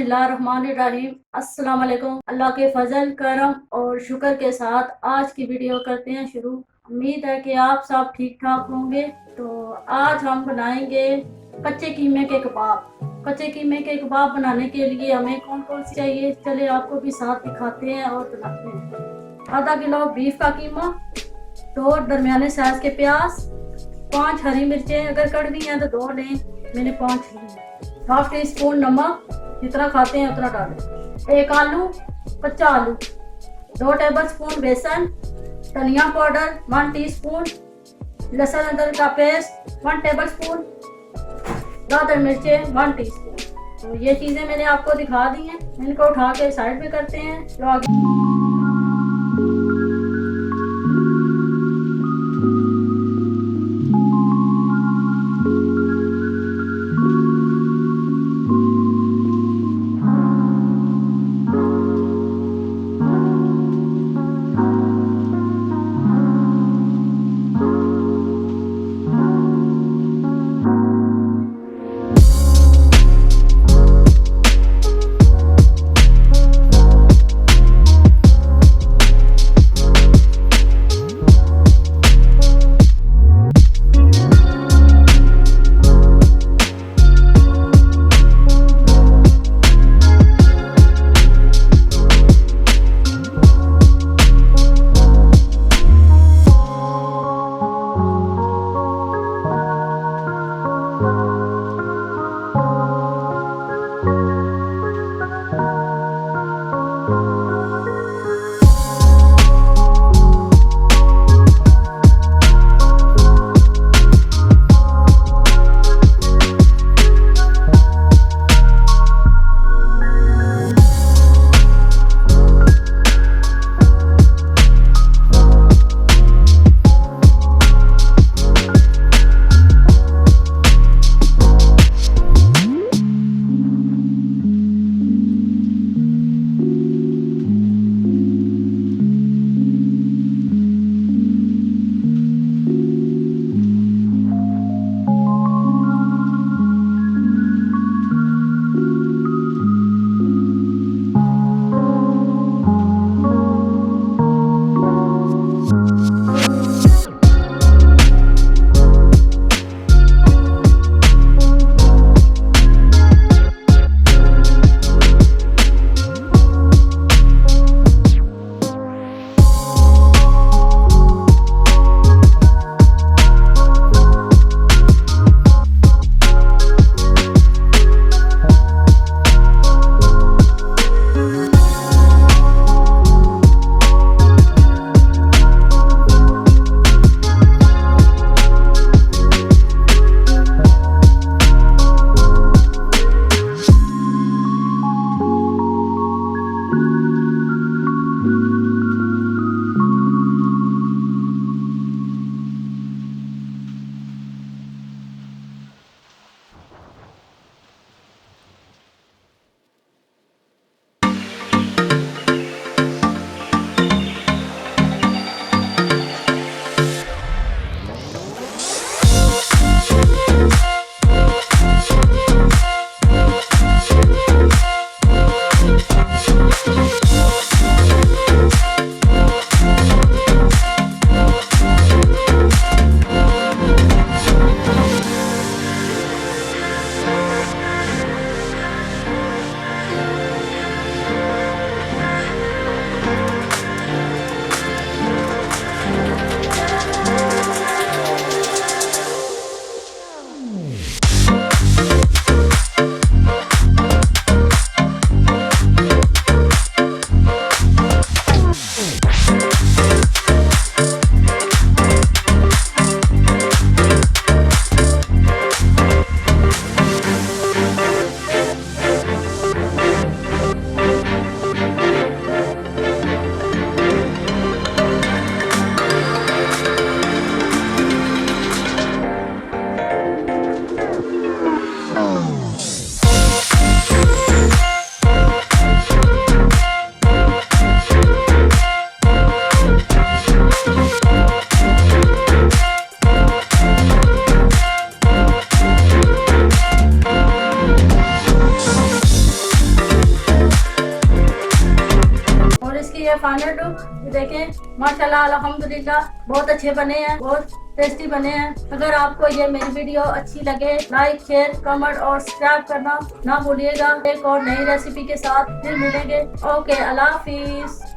बिस्मिल्लाहिर्रहमानिर्रहीम। अस्सलामुअलैकुम। अल्लाह के फजल करम और शुक्र के साथ आज की वीडियो करते हैं शुरू। उम्मीद है कि आप सब ठीक ठाक होंगे। तो आज हम बनाएंगे कच्चे कीमे के कबाब। कच्चे कीमे के कबाब बनाने के लिए हमें कौन कौन सी चाहिए, चले आपको भी साथ दिखाते हैं और बनाते हैं। आधा किलो बीफ का कीमा, 2 दरमियाने साइज के प्याज, 5 हरी मिर्चें, अगर कड़वी हैं तो 2 लें, मैंने 5 ली हैं। 1/2 टीस्पून नमक, जितना खाते हैं उतना डालें। 1 आलू, कच्चा आलू, 2 टेबलस्पून बेसन, धनिया पाउडर 1 टीस्पून, लहसुन अदरक का पेस्ट 1 टेबलस्पून, दादर मिर्चें 1 टीस्पून। तो ये चीज़ें मैंने आपको दिखा दी हैं, इनको उठा के साइड में करते हैं। तो आगे इसकी ये फाइनल लुक देखें, माशाल्लाह अल्हम्दुलिल्लाह बहुत अच्छे बने हैं, बहुत टेस्टी बने हैं। अगर आपको ये मेरी वीडियो अच्छी लगे, लाइक, शेयर, कमेंट और सब्सक्राइब करना ना भूलिएगा। एक और नई रेसिपी के साथ फिर मिलेंगे। ओके, अल्लाह हाफिज।